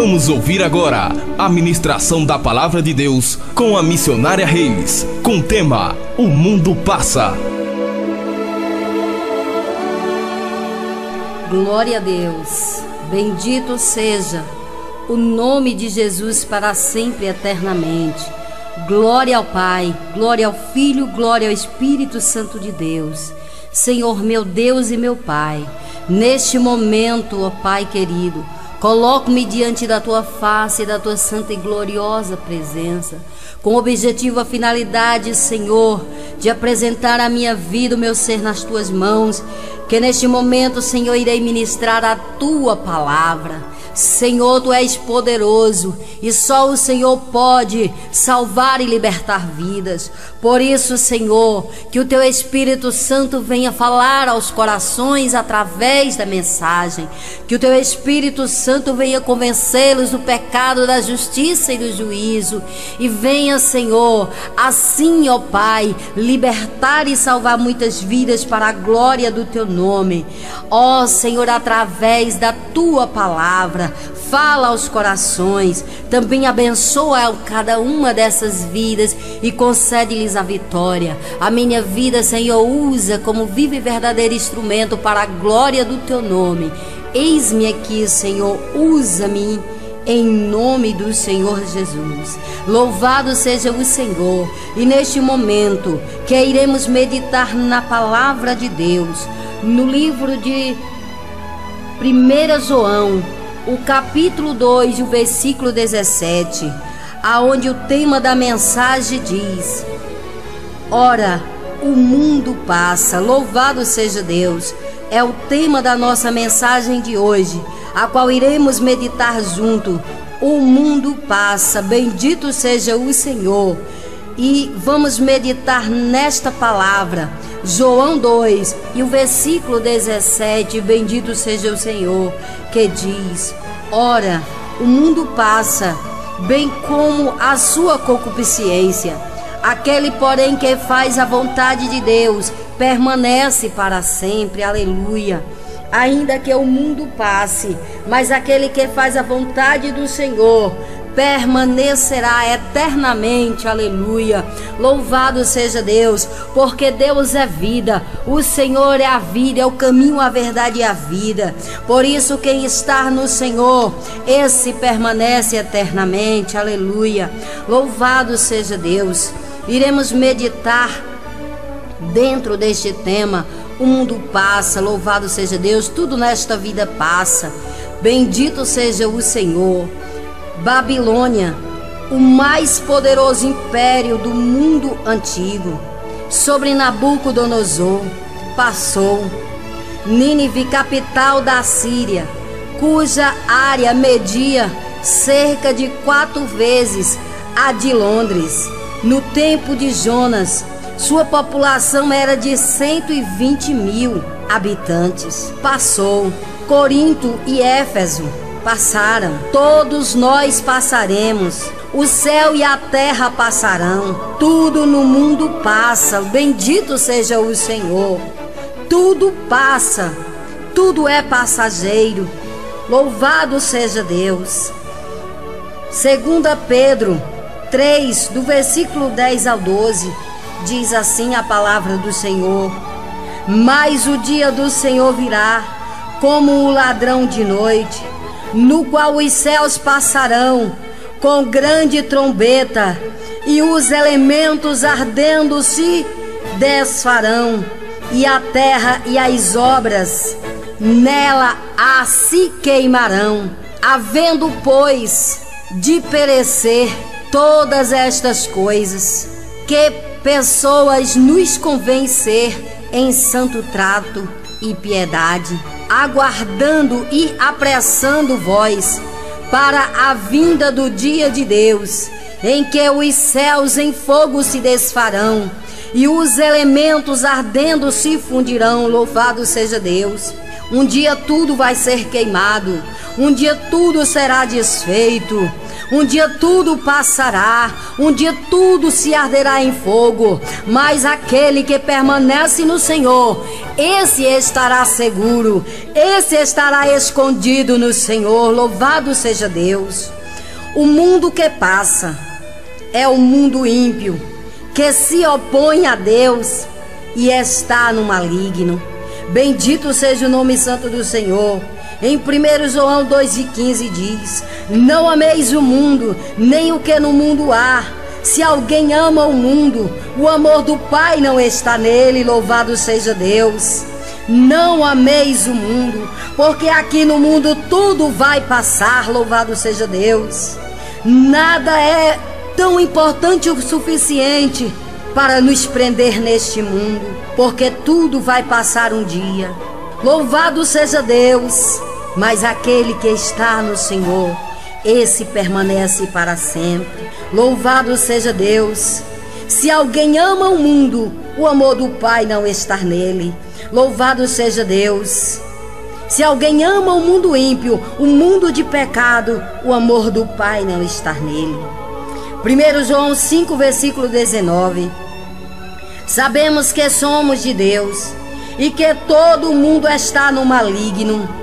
Vamos ouvir agora a ministração da Palavra de Deus com a missionária Reis, com o tema O Mundo Passa. Glória a Deus, bendito seja o nome de Jesus para sempre e eternamente. Glória ao Pai, glória ao Filho, glória ao Espírito Santo de Deus. Senhor meu Deus e meu Pai, neste momento, ó Pai querido, coloco-me diante da Tua face e da Tua santa e gloriosa presença, com o objetivo, a finalidade, Senhor, de apresentar a minha vida, o meu ser nas Tuas mãos, que neste momento, Senhor, irei ministrar a Tua palavra. Senhor, Tu és poderoso e só o Senhor pode salvar e libertar vidas. Por isso, Senhor, que o Teu Espírito Santo venha falar aos corações através da mensagem. Que o Teu Espírito Santo venha convencê-los do pecado, da justiça e do juízo. E venha, Senhor, assim, ó Pai, libertar e salvar muitas vidas para a glória do Teu nome. Ó Senhor, através da Tua palavra, fala aos corações, também abençoa cada uma dessas vidas e concede-lhes a vitória. A minha vida, Senhor, usa como vivo e verdadeiro instrumento para a glória do Teu nome. Eis-me aqui, Senhor, usa-me em nome do Senhor Jesus. Louvado seja o Senhor. E neste momento que iremos meditar na palavra de Deus, no livro de 1 João, o capítulo 2, o versículo 17, aonde o tema da mensagem diz: Ora, o mundo passa. Louvado seja Deus. É o tema da nossa mensagem de hoje, a qual iremos meditar junto. O mundo passa. Bendito seja o Senhor. E vamos meditar nesta palavra, João 2 e o versículo 17, bendito seja o Senhor, que diz: Ora, o mundo passa, bem como a sua concupiscência. Aquele, porém, que faz a vontade de Deus, permanece para sempre. Aleluia. Ainda que o mundo passe, mas aquele que faz a vontade do Senhor permanecerá eternamente. Aleluia. Louvado seja Deus, porque Deus é vida, o Senhor é a vida, é o caminho, a verdade e a vida. Por isso, quem está no Senhor, esse permanece eternamente. Aleluia. Louvado seja Deus. Iremos meditar dentro deste tema. O mundo passa. Louvado seja Deus. Tudo nesta vida passa. Bendito seja o Senhor. Babilônia, o mais poderoso império do mundo antigo, sobre Nabucodonosor, passou. Nínive, capital da Síria, cuja área media cerca de 4 vezes a de Londres. No tempo de Jonas, sua população era de 120 mil habitantes. Passou. Corinto e Éfeso passaram. Todos nós passaremos. O céu e a terra passarão. Tudo no mundo passa. Bendito seja o Senhor. Tudo passa. Tudo é passageiro. Louvado seja Deus. 2 Pedro 3, do versículo 10 ao 12, diz assim a palavra do Senhor: Mas o dia do Senhor virá como um ladrão de noite, no qual os céus passarão com grande trombeta, e os elementos ardendo se desfarão, e a terra e as obras nela se queimarão. Havendo, pois, de perecer todas estas coisas, que pessoas nos convém ser em santo trato e piedade, aguardando e apressando vós para a vinda do dia de Deus, em que os céus em fogo se desfarão e os elementos ardendo se fundirão. Louvado seja Deus. Um dia tudo vai ser queimado, um dia tudo será desfeito, um dia tudo passará, um dia tudo se arderá em fogo, mas aquele que permanece no Senhor, esse estará seguro, esse estará escondido no Senhor. Louvado seja Deus. O mundo que passa é o mundo ímpio, que se opõe a Deus e está no maligno. Bendito seja o nome santo do Senhor. Em 1 João 2,15 diz: não ameis o mundo, nem o que no mundo há. Se alguém ama o mundo, o amor do Pai não está nele. Louvado seja Deus. Não ameis o mundo, porque aqui no mundo tudo vai passar. Louvado seja Deus. Nada é tão importante o suficiente para nos prender neste mundo, porque tudo vai passar um dia. Louvado seja Deus. Mas aquele que está no Senhor, esse permanece para sempre. Louvado seja Deus. Se alguém ama o mundo, o amor do Pai não está nele. Louvado seja Deus. Se alguém ama o mundo ímpio, o mundo de pecado, o amor do Pai não está nele. 1 João 5, versículo 19. Sabemos que somos de Deus e que todo o mundo está no maligno.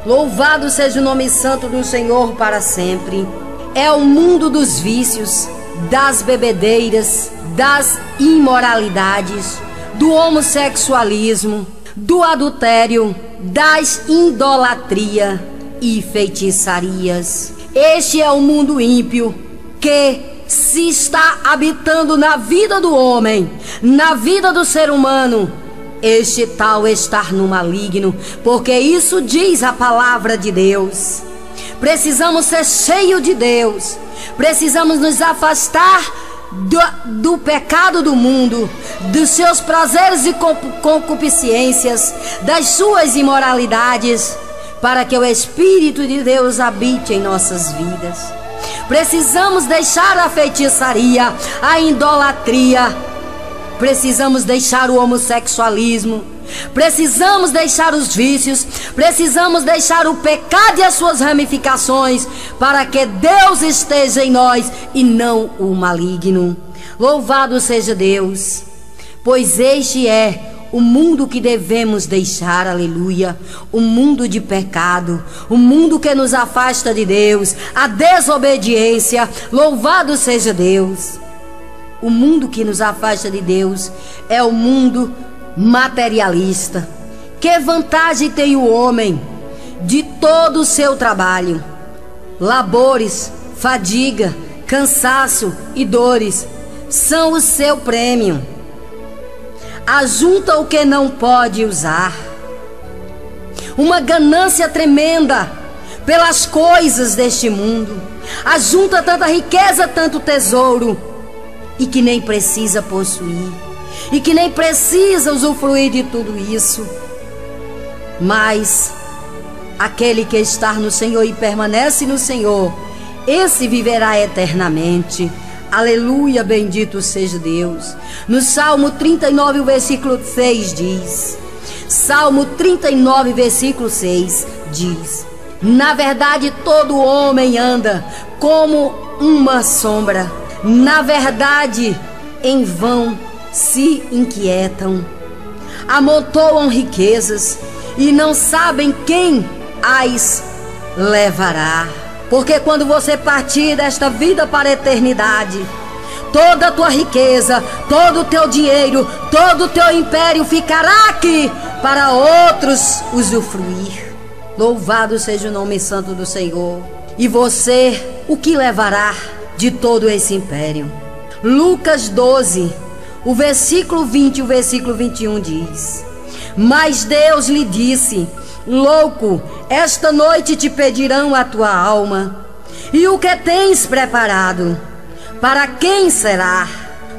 Louvado seja o nome santo do Senhor para sempre. É o mundo dos vícios, das bebedeiras, das imoralidades, do homossexualismo, do adultério, das idolatria e feitiçarias. Este é o mundo ímpio que se está habitando na vida do homem, na vida do ser humano. Este tal estar no maligno, porque isso diz a palavra de Deus. Precisamos ser cheios de Deus. Precisamos nos afastar do pecado do mundo, dos seus prazeres e concupiscências, das suas imoralidades, para que o Espírito de Deus habite em nossas vidas. Precisamos deixar a feitiçaria, a idolatria. Precisamos deixar o homossexualismo. Precisamos deixar os vícios. Precisamos deixar o pecado e as suas ramificações, para que Deus esteja em nós e não o maligno. Louvado seja Deus. Pois este é o mundo que devemos deixar, aleluia. O mundo de pecado, o mundo que nos afasta de Deus, a desobediência. Louvado seja Deus. O mundo que nos afasta de Deus é o mundo materialista. Que vantagem tem o homem de todo o seu trabalho? Labores, fadiga, cansaço e dores são o seu prêmio. Ajunta o que não pode usar. Uma ganância tremenda pelas coisas deste mundo. Ajunta tanta riqueza, tanto tesouro, e que nem precisa possuir, e que nem precisa usufruir de tudo isso. Mas aquele que está no Senhor e permanece no Senhor, esse viverá eternamente. Aleluia, bendito seja Deus. No Salmo 39, o versículo 6 diz: Salmo 39, versículo 6 diz: na verdade todo homem anda como uma sombra. Na verdade, em vão se inquietam. Amontoam riquezas e não sabem quem as levará. Porque quando você partir desta vida para a eternidade, toda a tua riqueza, todo o teu dinheiro, todo o teu império ficará aqui para outros usufruir. Louvado seja o nome santo do Senhor. E você, o que levará de todo esse império? Lucas 12, o versículo 20 e o versículo 21 diz: mas Deus lhe disse: louco, esta noite te pedirão a tua alma, e o que tens preparado, para quem será?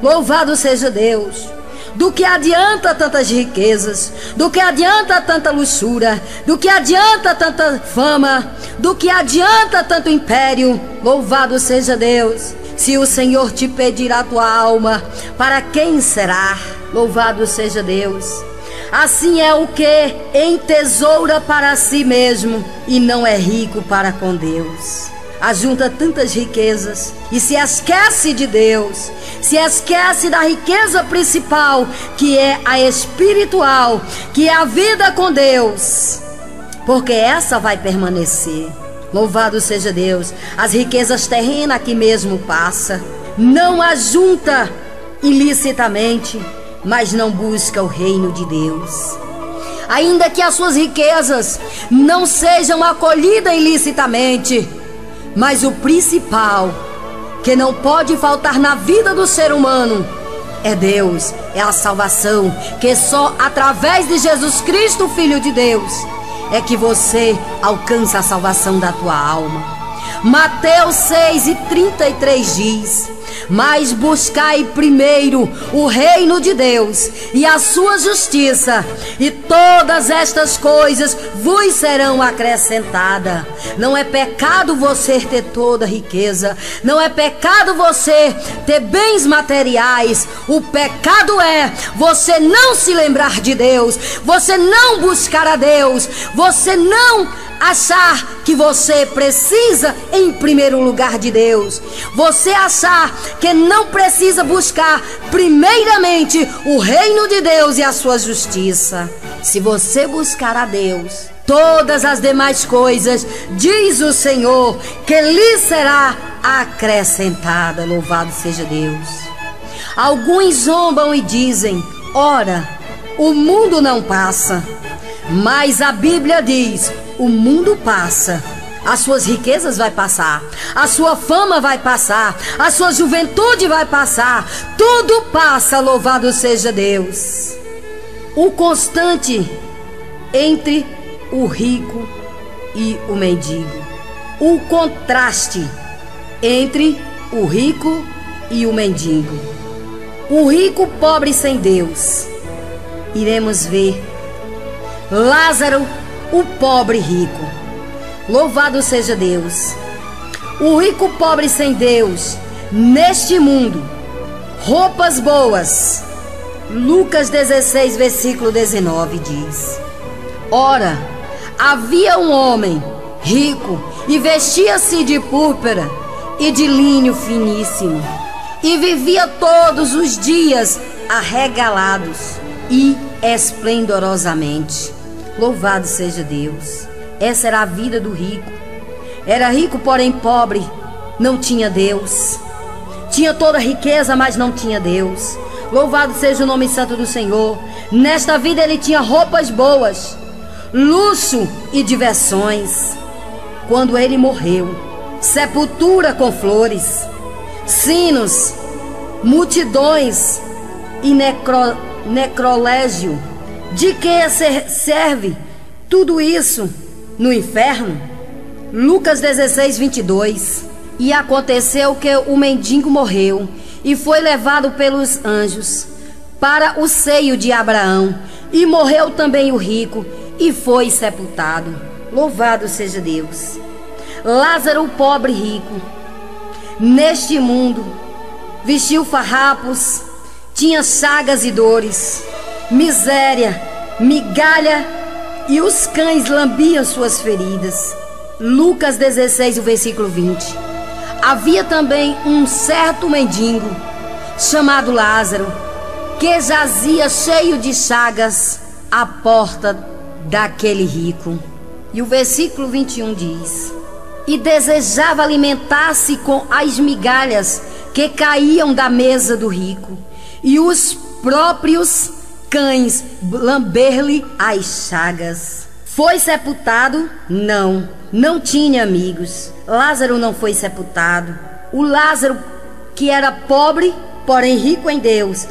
Louvado seja Deus. Do que adianta tantas riquezas? Do que adianta tanta luxúria? Do que adianta tanta fama? Do que adianta tanto império? Louvado seja Deus. Se o Senhor te pedir a tua alma, para quem será? Louvado seja Deus. Assim é o que entesoura para si mesmo e não é rico para com Deus. ajunta tantas riquezas e se esquece de Deus, se esquece da riqueza principal, que é a espiritual, que é a vida com Deus, porque essa vai permanecer. Louvado seja Deus. As riquezas terrenas aqui mesmo passa. Não ajunta ilicitamente, mas não busca o reino de Deus. Ainda que as suas riquezas não sejam acolhidas ilicitamente, mas o principal, que não pode faltar na vida do ser humano, é Deus, é a salvação, que só através de Jesus Cristo, Filho de Deus, é que você alcança a salvação da tua alma. Mateus 6:33 diz: mas buscai primeiro o reino de Deus e a sua justiça, e todas estas coisas vos serão acrescentadas. Não é pecado você ter toda a riqueza, não é pecado você ter bens materiais. O pecado é você não se lembrar de Deus, você não buscar a Deus, você não achar que você precisa em primeiro lugar de Deus, você achar que não precisa buscar primeiramente o reino de Deus e a sua justiça. Se você buscar a Deus, todas as demais coisas, diz o Senhor, que lhe será acrescentada. Louvado seja Deus. Alguns zombam e dizem: ora, o mundo não passa. Mas a Bíblia diz: o mundo passa, as suas riquezas vai passar, a sua fama vai passar, a sua juventude vai passar, tudo passa, louvado seja Deus. O constante entre o rico e o mendigo, o contraste entre o rico e o mendigo, o rico pobre sem Deus. Iremos ver Lázaro, o pobre rico. Louvado seja Deus. O rico pobre sem Deus, neste mundo, roupas boas. Lucas 16, versículo 19 diz: ora, havia um homem rico e vestia-se de púrpura e de linho finíssimo, e vivia todos os dias arregalados e esplendorosamente. Louvado seja Deus. Essa era a vida do rico. Era rico, porém pobre, não tinha Deus. Tinha toda a riqueza, mas não tinha Deus. Louvado seja o nome santo do Senhor. Nesta vida ele tinha roupas boas, luxo e diversões. Quando ele morreu, sepultura com flores, sinos, multidões e necrolégio. De que serve tudo isso no inferno? Lucas 16, 22. E aconteceu que o mendigo morreu e foi levado pelos anjos para o seio de Abraão. E morreu também o rico e foi sepultado. Louvado seja Deus. Lázaro, o pobre rico, neste mundo, vestiu farrapos, tinha chagas e dores, miséria, migalha, e os cães lambiam suas feridas. Lucas 16, o versículo 20. Havia também um certo mendigo, chamado Lázaro, que jazia cheio de chagas à porta daquele rico. E o versículo 21 diz: e desejava alimentar-se com as migalhas que caíam da mesa do rico, e os próprios cães lamber-lhe as chagas. Foi sepultado? Não tinha amigos. Lázaro não foi sepultado. O Lázaro, que era pobre, porém rico em Deus,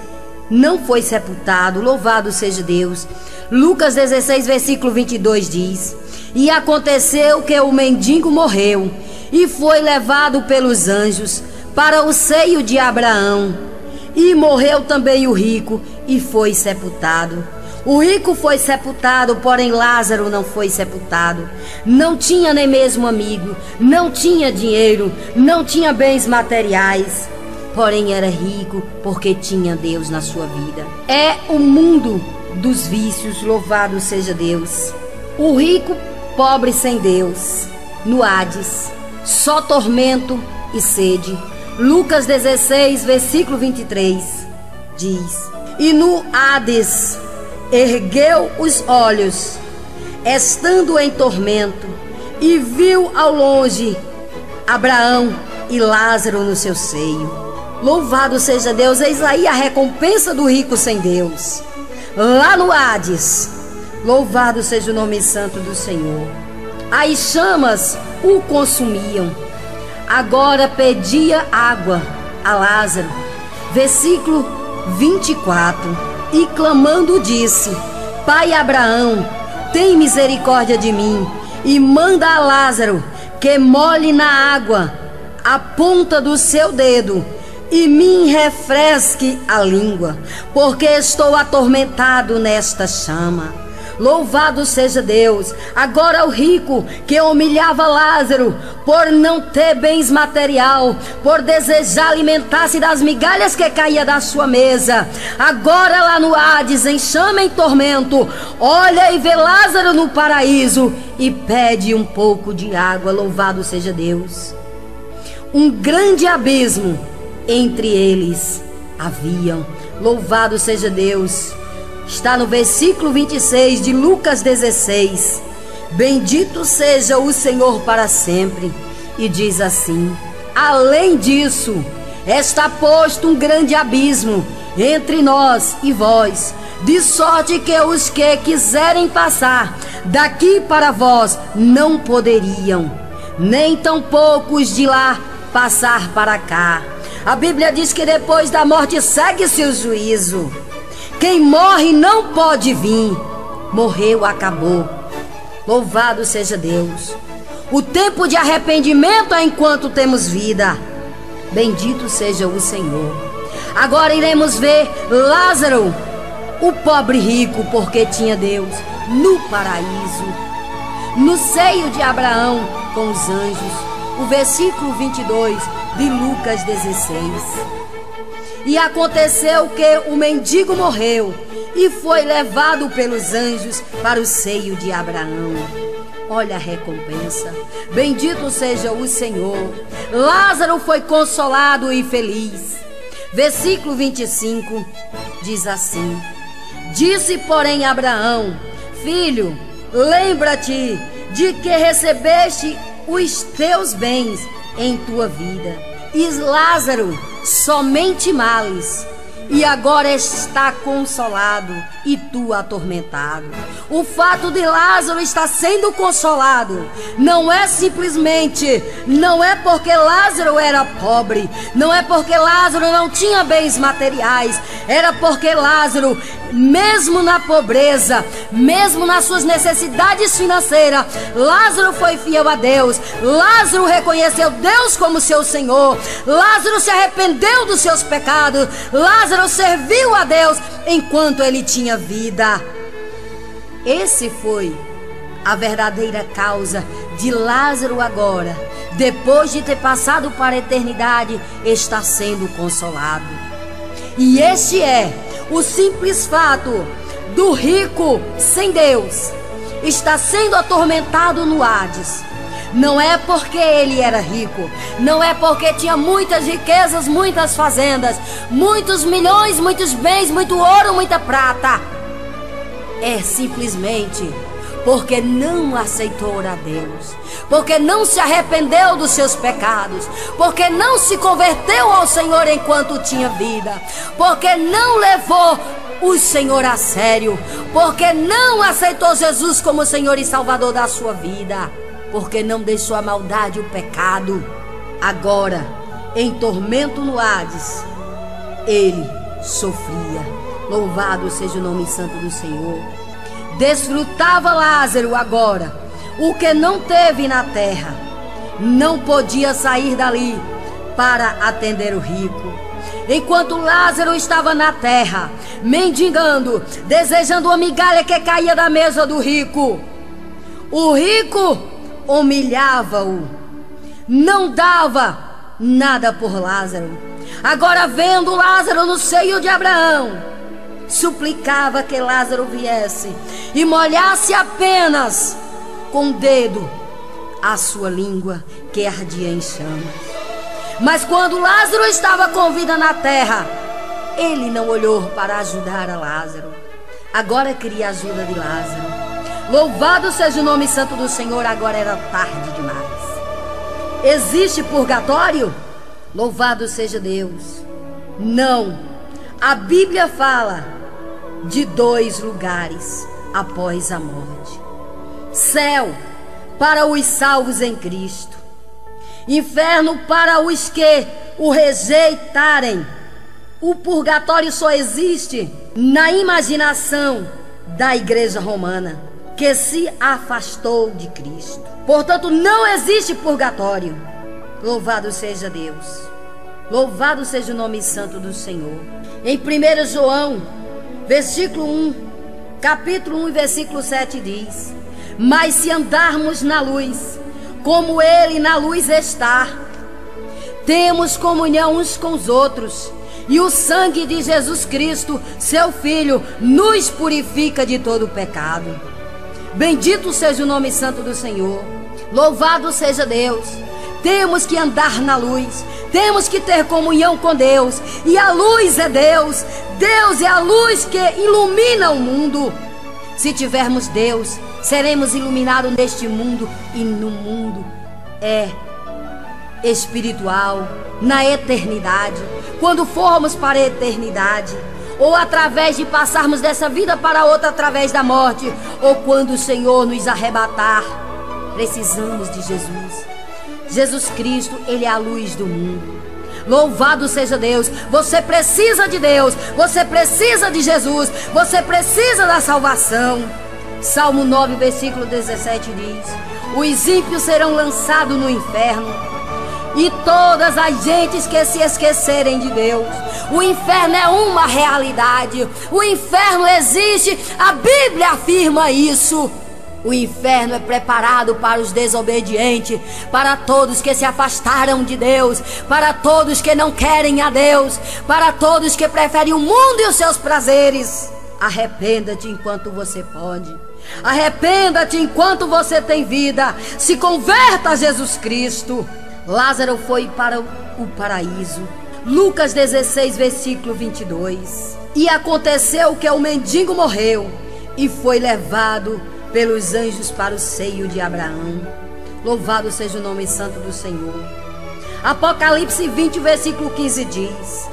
não foi sepultado. Louvado seja Deus. Lucas 16, versículo 22 diz: e aconteceu que o mendigo morreu e foi levado pelos anjos para o seio de Abraão. E morreu também o rico e foi sepultado. O rico foi sepultado, porém Lázaro não foi sepultado. Não tinha nem mesmo amigo, não tinha dinheiro, não tinha bens materiais, porém era rico porque tinha Deus na sua vida. É o mundo dos vícios, louvado seja Deus. O rico pobre sem Deus, no Hades, só tormento e sede. Lucas 16, versículo 23 diz: e no Hades ergueu os olhos, estando em tormento, e viu ao longe Abraão e Lázaro no seu seio. Louvado seja Deus. Eis aí a recompensa do rico sem Deus, lá no Hades. Louvado seja o nome santo do Senhor. As chamas o consumiam, agora pedia água a Lázaro. Versículo 24: e clamando disse: Pai Abraão, tem misericórdia de mim, e manda a Lázaro que molhe na água a ponta do seu dedo e me refresque a língua, porque estou atormentado nesta chama. Louvado seja Deus. Agora o rico que humilhava Lázaro por não ter bens material, por desejar alimentar-se das migalhas que caía da sua mesa, agora lá no Hades, em chama e tormento, olha e vê Lázaro no paraíso e pede um pouco de água. Louvado seja Deus. Um grande abismo entre eles haviam. Louvado seja Deus. Está no versículo 26 de Lucas 16. Bendito seja o Senhor para sempre. E diz assim: além disso, está posto um grande abismo entre nós e vós, de sorte que os que quiserem passar daqui para vós não poderiam, nem tampouco os de lá passar para cá. A Bíblia diz que depois da morte segue-se o juízo. Quem morre não pode vir. Morreu, acabou. Louvado seja Deus. O tempo de arrependimento é enquanto temos vida. Bendito seja o Senhor. Agora iremos ver Lázaro, o pobre rico, porque tinha Deus, no paraíso, no seio de Abraão com os anjos. O versículo 22 de Lucas 16. E aconteceu que o mendigo morreu e foi levado pelos anjos para o seio de Abraão. Olha a recompensa. Bendito seja o Senhor. Lázaro foi consolado e feliz. Versículo 25 diz assim: disse, porém, Abraão: filho, lembra-te de que recebeste os teus bens em tua vida, e Lázaro somente males, e agora está consolado e tu atormentado. O fato de Lázaro estar sendo consolado não é simplesmente, não é porque Lázaro era pobre, não é porque Lázaro não tinha bens materiais, era porque Lázaro, mesmo na pobreza, mesmo nas suas necessidades financeiras, Lázaro foi fiel a Deus. Lázaro reconheceu Deus como seu Senhor. Lázaro se arrependeu dos seus pecados. Lázaro serviu a Deus enquanto ele tinha vida. Esse foi a verdadeira causa de Lázaro agora, depois de ter passado para a eternidade, estar sendo consolado. E este é o simples fato do rico sem Deus está sendo atormentado no Hades. Não é porque ele era rico, não é porque tinha muitas riquezas, muitas fazendas, muitos milhões, muitos bens, muito ouro, muita prata. É simplesmente porque não aceitou a Deus, porque não se arrependeu dos seus pecados, porque não se converteu ao Senhor enquanto tinha vida, porque não levou o Senhor a sério, porque não aceitou Jesus como Senhor e Salvador da sua vida, porque não deixou a maldade e o pecado. Agora, em tormento no Hades, ele sofria. Louvado seja o nome santo do Senhor. Desfrutava Lázaro agora o que não teve na terra. Não podia sair dali para atender o rico. Enquanto Lázaro estava na terra, mendigando, desejando uma migalha que caía da mesa do rico, o rico humilhava-o, não dava nada por Lázaro. Agora, vendo Lázaro no seio de Abraão, suplicava que Lázaro viesse e molhasse apenas com o dedo a sua língua que ardia em chamas. Mas quando Lázaro estava com vida na terra, ele não olhou para ajudar a Lázaro. Agora queria a ajuda de Lázaro. Louvado seja o nome santo do Senhor, agora era tarde demais. Existe purgatório? Louvado seja Deus. Não. A Bíblia fala de 2 lugares após a morte: céu para os salvos em Cristo, inferno para os que o rejeitarem. O purgatório só existe na imaginação da Igreja Romana, que se afastou de Cristo. Portanto, não existe purgatório. Louvado seja Deus. Louvado seja o nome santo do Senhor. Em 1 João, versículo 1, capítulo 1, versículo 7 diz: mas se andarmos na luz, como Ele na luz está, temos comunhão uns com os outros, e o sangue de Jesus Cristo, seu Filho, nos purifica de todo pecado. Bendito seja o nome santo do Senhor. Louvado seja Deus. Temos que andar na luz, temos que ter comunhão com Deus, e a luz é Deus. Deus é a luz que ilumina o mundo. Se tivermos Deus, seremos iluminados neste mundo e no mundo espiritual, na eternidade. Quando formos para a eternidade, ou através de passarmos dessa vida para outra através da morte, ou quando o Senhor nos arrebatar, precisamos de Jesus. Jesus Cristo, Ele é a luz do mundo. Louvado seja Deus. Você precisa de Deus, você precisa de Jesus, você precisa da salvação. Salmo 9, versículo 17 diz: os ímpios serão lançados no inferno, e todas as gentes que se esquecerem de Deus. O inferno é uma realidade. O inferno existe, a Bíblia afirma isso. O inferno é preparado para os desobedientes, para todos que se afastaram de Deus, para todos que não querem a Deus, para todos que preferem o mundo e os seus prazeres. Arrependa-te enquanto você pode. Arrependa-te enquanto você tem vida. Se converta a Jesus Cristo. Lázaro foi para o paraíso. Lucas 16, versículo 22. E aconteceu que o mendigo morreu e foi levado pelos anjos para o seio de Abraão. Louvado seja o nome santo do Senhor. Apocalipse 20, versículo 15 diz: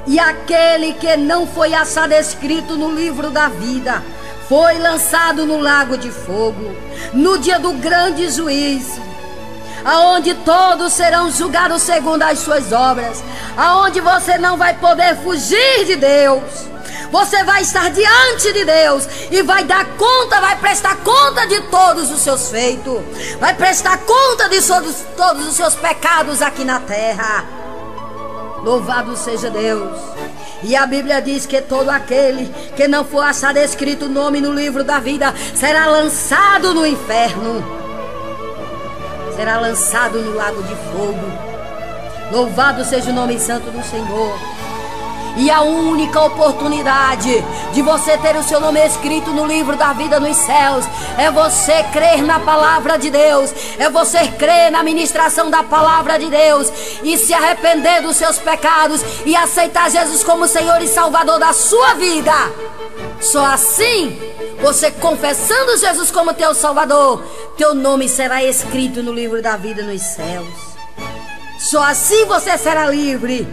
e aquele que não foi achado escrito no livro da vida foi lançado no lago de fogo, no dia do grande juízo, aonde todos serão julgados segundo as suas obras, aonde você não vai poder fugir de Deus. Você vai estar diante de Deus e vai dar conta, vai prestar conta de todos os seus feitos, vai prestar conta de todos os seus pecados aqui na terra. Louvado seja Deus. E a Bíblia diz que todo aquele que não for achado escrito o nome no livro da vida será lançado no inferno, será lançado no lago de fogo. Louvado seja o nome santo do Senhor. E a única oportunidade de você ter o seu nome escrito no livro da vida nos céus é você crer na palavra de Deus, é você crer na ministração da palavra de Deus e se arrepender dos seus pecados e aceitar Jesus como Senhor e Salvador da sua vida. Só assim, você confessando Jesus como teu Salvador, teu nome será escrito no livro da vida nos céus. Só assim você será livre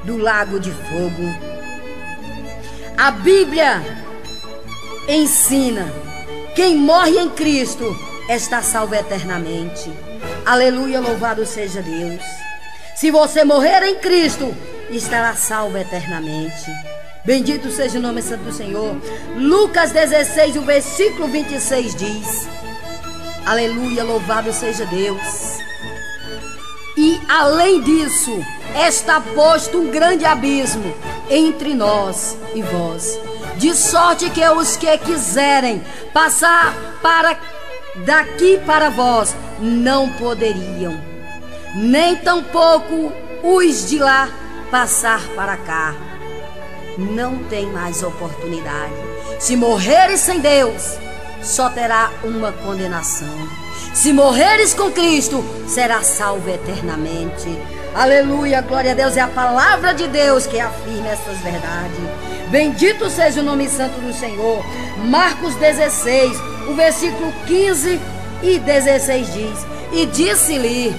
do lago de fogo. A Bíblia ensina: quem morre em Cristo está salvo eternamente. Aleluia, louvado seja Deus. Se você morrer em Cristo, estará salvo eternamente. Bendito seja o nome santo do Senhor. Lucas 16, o versículo 26 diz: aleluia, louvado seja Deus. E além disso, está posto um grande abismo entre nós e vós, de sorte que os que quiserem passar para daqui para vós não poderiam, nem tampouco os de lá passar para cá. Não tem mais oportunidade. Se morreres sem Deus, só terá uma condenação. Se morreres com Cristo, serás salvo eternamente. Aleluia, glória a Deus. É a palavra de Deus que afirma essas verdades. Bendito seja o nome santo do Senhor. Marcos 16, o versículo 15 e 16 diz: E disse-lhe: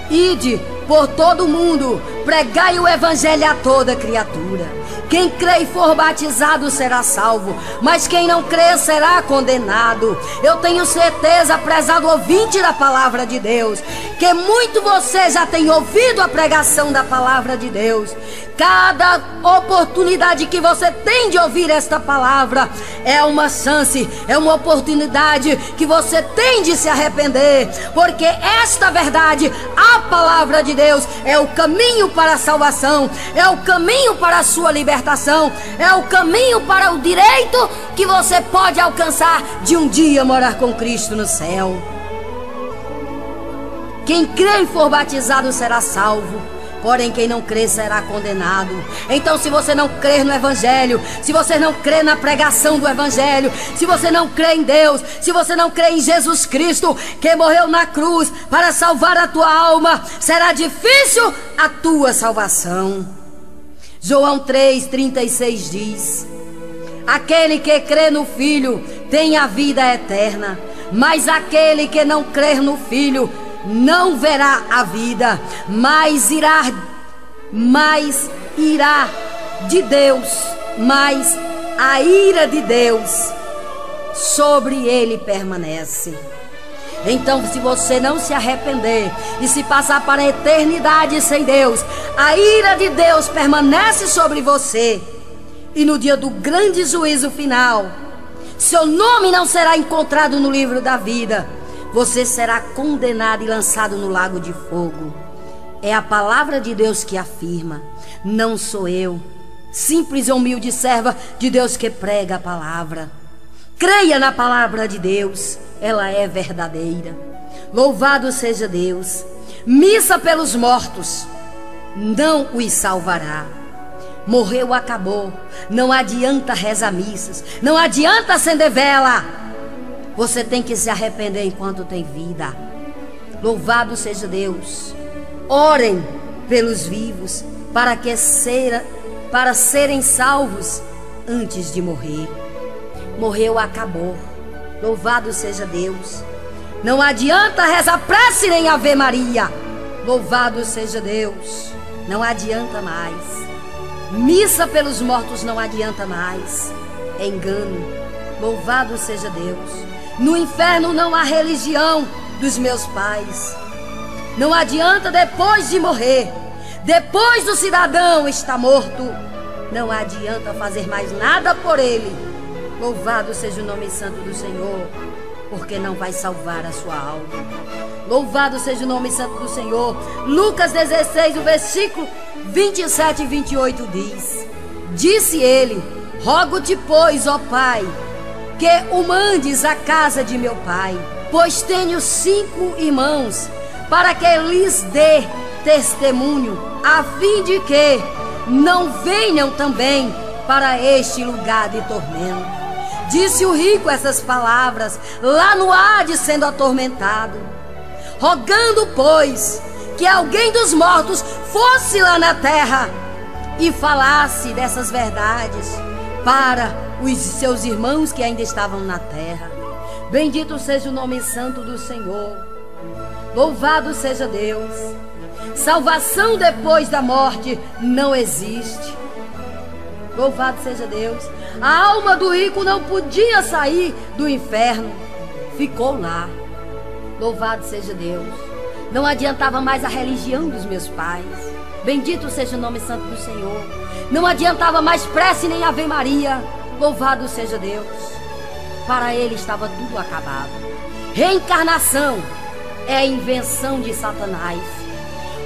Ide por todo o mundo, pregai o evangelho a toda criatura. Quem crê e for batizado será salvo, mas quem não crê será condenado. Eu tenho certeza, prezado ouvinte da palavra de Deus, que muito você já tem ouvido a pregação da palavra de Deus. Cada oportunidade que você tem de ouvir esta palavra é uma chance, é uma oportunidade que você tem de se arrepender, porque esta verdade, a palavra de Deus, é o caminho para a salvação, é o caminho para a sua libertação, é o caminho para o direito que você pode alcançar de um dia morar com Cristo no céu. Quem crê e for batizado será salvo, porém quem não crê será condenado. Então, se você não crer no evangelho, se você não crê na pregação do evangelho, se você não crê em Deus, se você não crê em Jesus Cristo, que morreu na cruz para salvar a tua alma, será difícil a tua salvação. João 3,36 diz: Aquele que crê no Filho tem a vida eterna, mas aquele que não crer no Filho não verá a vida, mas irá de Deus, mas a ira de Deus sobre ele permanece. Então, se você não se arrepender e se passar para a eternidade sem Deus, a ira de Deus permanece sobre você. E no dia do grande juízo final, seu nome não será encontrado no livro da vida. Você será condenado e lançado no lago de fogo. É a palavra de Deus que afirma. Não sou eu, simples e humilde serva de Deus, que prega a palavra. Creia na palavra de Deus, ela é verdadeira. Louvado seja Deus. Missa pelos mortos não os salvará. Morreu, acabou. Não adianta rezar missas, não adianta acender vela. Você tem que se arrepender enquanto tem vida. Louvado seja Deus. Orem pelos vivos para serem salvos antes de morrer. Morreu, acabou. Louvado seja Deus. Não adianta rezar prece nem Ave Maria. Louvado seja Deus. Não adianta mais. Missa pelos mortos não adianta mais. É engano. Louvado seja Deus. No inferno não há religião dos meus pais. Não adianta depois de morrer, depois do cidadão estar morto, não adianta fazer mais nada por ele. Louvado seja o nome santo do Senhor, porque não vai salvar a sua alma. Louvado seja o nome santo do Senhor. Lucas 16, o versículo 27 e 28 diz: Disse ele: Rogo-te, pois, ó Pai, que o mandes à casa de meu pai, pois tenho 5 irmãos, para que lhes dê testemunho, a fim de que não venham também para este lugar de tormento. Disse o rico essas palavras, lá no Hades sendo atormentado, rogando, pois, que alguém dos mortos fosse lá na terra e falasse dessas verdades para os seus irmãos que ainda estavam na terra. Bendito seja o nome santo do Senhor. Louvado seja Deus. Salvação depois da morte não existe. Louvado seja Deus. A alma do rico não podia sair do inferno, ficou lá. Louvado seja Deus. Não adiantava mais a religião dos meus pais. Bendito seja o nome santo do Senhor. Não adiantava mais prece nem Ave Maria. Louvado seja Deus. Para ele estava tudo acabado. Reencarnação é a invenção de Satanás.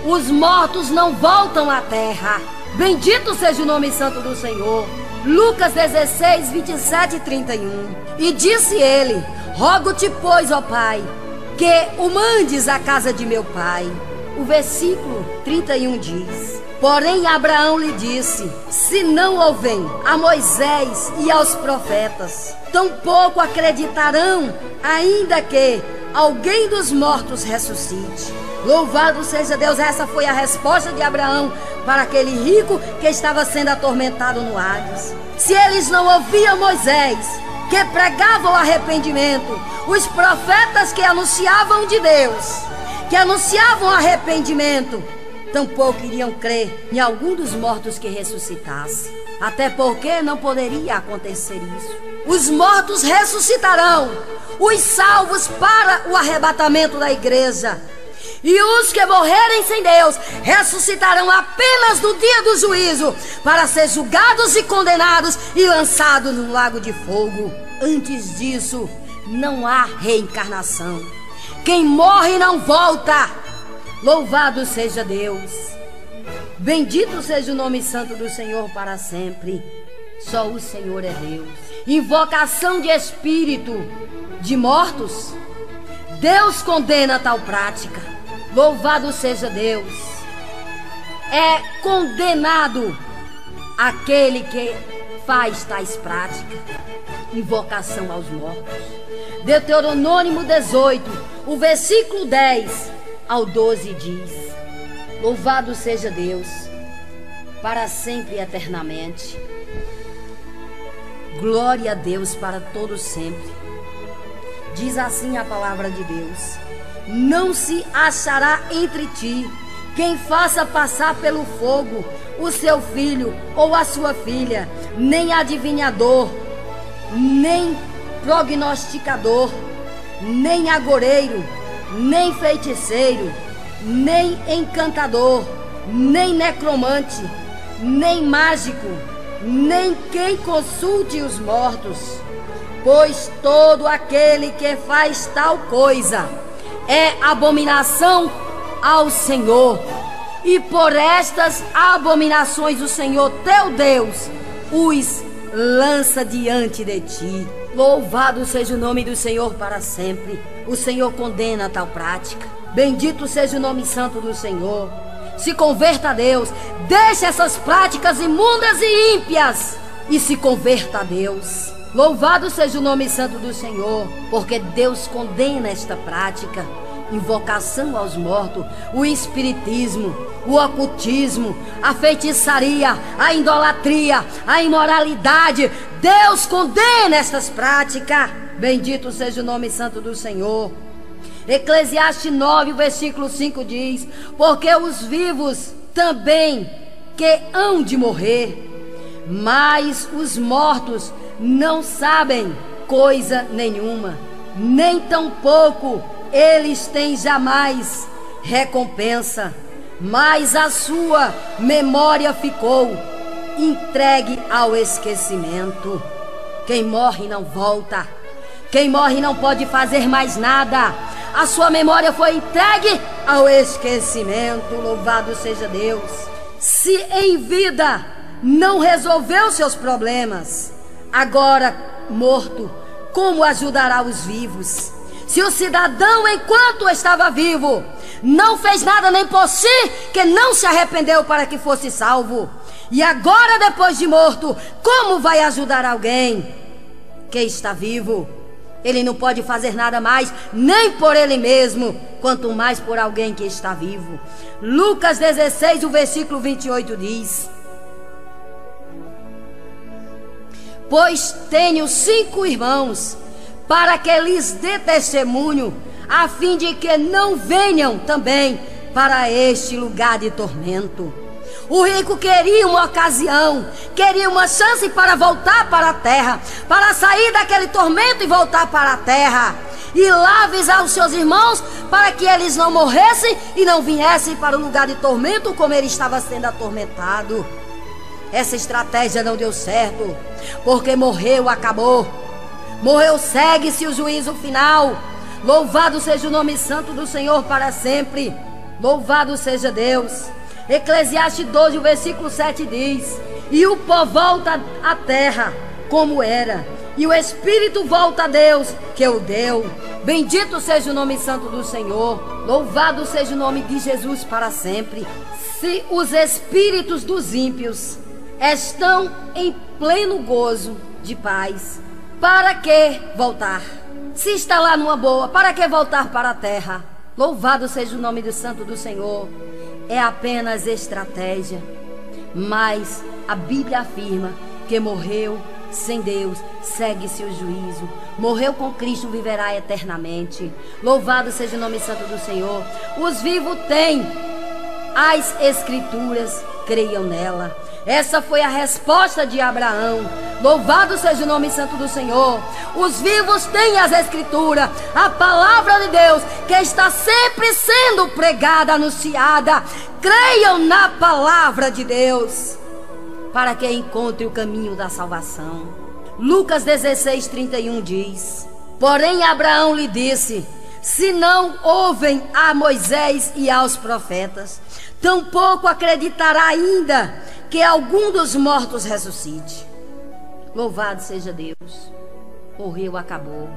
Os mortos não voltam à terra. Bendito seja o nome santo do Senhor. Lucas 16, 27 e 31. E disse ele: Rogo-te, pois, ó Pai, que o mandes à casa de meu pai. O versículo 31 diz: Porém Abraão lhe disse: Se não ouvem a Moisés e aos profetas, tampouco acreditarão, ainda que alguém dos mortos ressuscite. Louvado seja Deus. Essa foi a resposta de Abraão para aquele rico que estava sendo atormentado no Hades. Se eles não ouviam Moisés, que pregava o arrependimento, os profetas que anunciavam de Deus, que anunciavam arrependimento, tampouco iriam crer em algum dos mortos que ressuscitasse. Até porque não poderia acontecer isso. Os mortos ressuscitarão, os salvos para o arrebatamento da igreja. E os que morrerem sem Deus ressuscitarão apenas no dia do juízo, para ser julgados e condenados e lançados no lago de fogo. Antes disso, não há reencarnação. Quem morre não volta. Louvado seja Deus. Bendito seja o nome santo do Senhor para sempre. Só o Senhor é Deus. Invocação de espírito de mortos. Deus condena tal prática. Louvado seja Deus. É condenado aquele que faz tais práticas. Invocação aos mortos. Deuteronômio 18, o versículo 10 ao 12 diz: louvado seja Deus, para sempre e eternamente. Glória a Deus para todo sempre. Diz assim a palavra de Deus: não se achará entre ti quem faça passar pelo fogo o seu filho ou a sua filha, nem adivinhador, nem prognosticador, nem agoreiro, nem feiticeiro, nem encantador, nem necromante, nem mágico, nem quem consulte os mortos, pois todo aquele que faz tal coisa é abominação ao Senhor, e por estas abominações o Senhor teu Deus os lança diante de ti. Louvado seja o nome do Senhor para sempre. O Senhor condena tal prática. Bendito seja o nome santo do Senhor. Se converta a Deus, deixe essas práticas imundas e ímpias e se converta a Deus. Louvado seja o nome santo do Senhor, porque Deus condena esta prática. Invocação aos mortos, o espiritismo, o ocultismo, a feitiçaria, a idolatria, a imoralidade. Deus condena estas práticas. Bendito seja o nome santo do Senhor. Eclesiastes 9, o versículo 5 diz: porque os vivos também que hão de morrer, mas os mortos não sabem coisa nenhuma, nem tampouco eles têm jamais recompensa, mas a sua memória ficou entregue ao esquecimento. Quem morre não volta, quem morre não pode fazer mais nada. A sua memória foi entregue ao esquecimento. Louvado seja Deus. Se em vida não resolveu seus problemas, agora morto, como ajudará os vivos? Se o cidadão, enquanto estava vivo, não fez nada nem por si, que não se arrependeu para que fosse salvo, e agora depois de morto, como vai ajudar alguém que está vivo? Ele não pode fazer nada mais, nem por ele mesmo, quanto mais por alguém que está vivo. Lucas 16, o versículo 28 diz: pois tenho 5 irmãos, para que lhes dê testemunho, a fim de que não venham também para este lugar de tormento. O rico queria uma ocasião, queria uma chance para voltar para a terra, para sair daquele tormento e voltar para a terra, e lá avisar os seus irmãos para que eles não morressem e não viessem para o lugar de tormento como ele estava sendo atormentado. Essa estratégia não deu certo, porque morreu, acabou. Morreu, segue-se o juízo final. Louvado seja o nome santo do Senhor para sempre. Louvado seja Deus. Eclesiastes 12, o versículo 7 diz: e o pó volta à terra como era, e o espírito volta a Deus que o deu. Bendito seja o nome santo do Senhor. Louvado seja o nome de Jesus para sempre. Se os espíritos dos ímpios estão em pleno gozo de paz, para que voltar? Se está lá numa boa, para que voltar para a terra? Louvado seja o nome do santo do Senhor. É apenas estratégia. Mas a Bíblia afirma que morreu sem Deus, segue-se o juízo. Morreu com Cristo, viverá eternamente. Louvado seja o nome santo do Senhor. Os vivos têm as Escrituras, creiam nela. Essa foi a resposta de Abraão. Louvado seja o nome santo do Senhor. Os vivos têm as Escrituras, a palavra de Deus, que está sempre sendo pregada, anunciada. Creiam na palavra de Deus, para que encontre o caminho da salvação. Lucas 16:31 diz: porém Abraão lhe disse: se não ouvem a Moisés e aos profetas, tampouco acreditará ainda que algum dos mortos ressuscite. Louvado seja Deus. Morreu, acabou.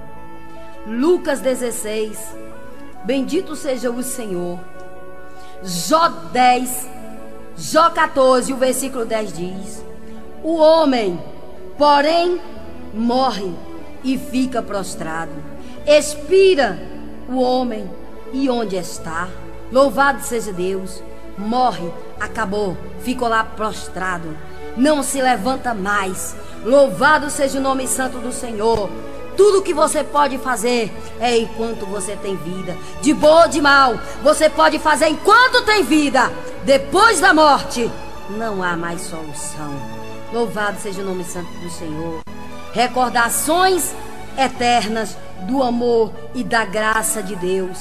Lucas 16. Bendito seja o Senhor. Jó 10, Jó 14, o versículo 10 diz: o homem, porém, morre e fica prostrado. Expira o homem, e onde está? Louvado seja Deus. Morre, acabou, ficou lá prostrado, não se levanta mais. Louvado seja o nome santo do Senhor. Tudo que você pode fazer é enquanto você tem vida, de bom ou de mal, você pode fazer enquanto tem vida. Depois da morte não há mais solução. Louvado seja o nome santo do Senhor. Recordações eternas do amor e da graça de Deus,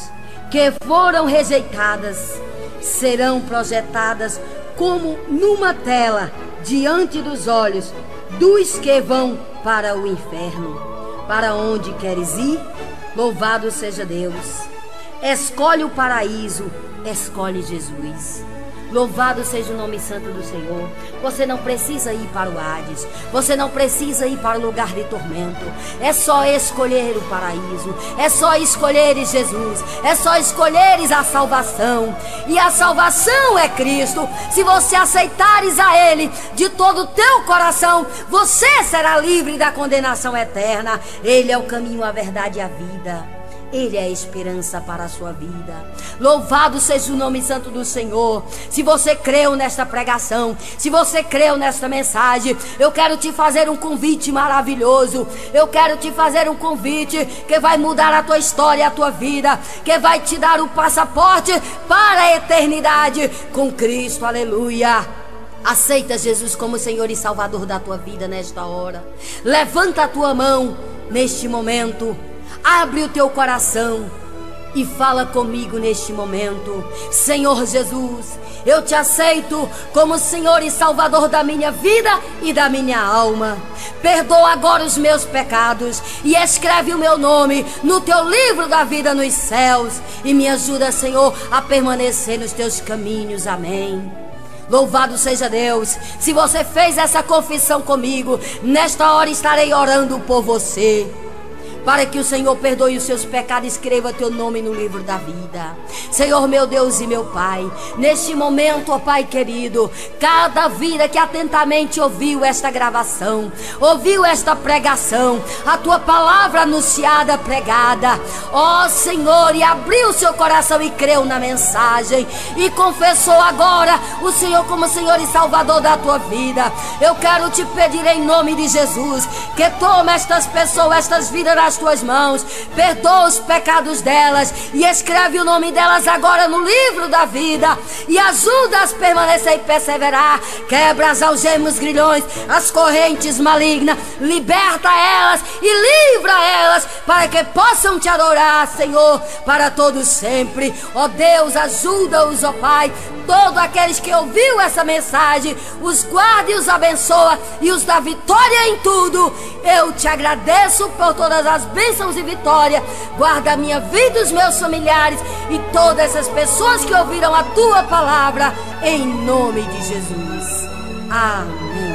que foram rejeitadas, serão projetadas como numa tela diante dos olhos dos que vão para o inferno. Para onde queres ir? Louvado seja Deus. Escolhe o paraíso, escolhe Jesus. Louvado seja o nome santo do Senhor. Você não precisa ir para o Hades, você não precisa ir para o lugar de tormento. É só escolher o paraíso, é só escolheres Jesus, é só escolheres a salvação. E a salvação é Cristo. Se você aceitares a Ele de todo o teu coração, você será livre da condenação eterna. Ele é o caminho, a verdade e a vida. Ele é a esperança para a sua vida. Louvado seja o nome santo do Senhor. Se você creu nesta pregação, se você creu nesta mensagem, eu quero te fazer um convite maravilhoso. Eu quero te fazer um convite que vai mudar a tua história, a tua vida, que vai te dar o passaporte para a eternidade com Cristo. Aleluia. Aceita Jesus como Senhor e Salvador da tua vida nesta hora. Levanta a tua mão neste momento. Abre o teu coração e fala comigo neste momento. Senhor Jesus, eu te aceito como Senhor e Salvador da minha vida e da minha alma. Perdoa agora os meus pecados e escreve o meu nome no teu livro da vida nos céus. E me ajuda, Senhor, a permanecer nos teus caminhos. Amém. Louvado seja Deus. Se você fez essa confissão comigo, nesta hora estarei orando por você, para que o Senhor perdoe os seus pecados e escreva teu nome no livro da vida. Senhor, meu Deus e meu Pai, neste momento, ó Pai querido, cada vida que atentamente ouviu esta gravação, ouviu esta pregação, a tua palavra anunciada, pregada, ó Senhor, e abriu o seu coração e creu na mensagem e confessou agora o Senhor como Senhor e Salvador da tua vida, eu quero te pedir em nome de Jesus, que tome estas pessoas, estas vidas nas tuas mãos, perdoa os pecados delas e escreve o nome delas agora no livro da vida e ajuda-as a permanecer e perseverar. Quebra as algemas, grilhões, as correntes malignas, liberta elas e livra elas para que possam te adorar, Senhor, para todos sempre. Ó Deus, ajuda-os, ó Pai, todos aqueles que ouviu essa mensagem, os guarda e os abençoa e os dá vitória em tudo. Eu te agradeço por todas as bênçãos e vitória. Guarda a minha vida, os meus familiares e todas essas pessoas que ouviram a tua palavra, em nome de Jesus. Amém.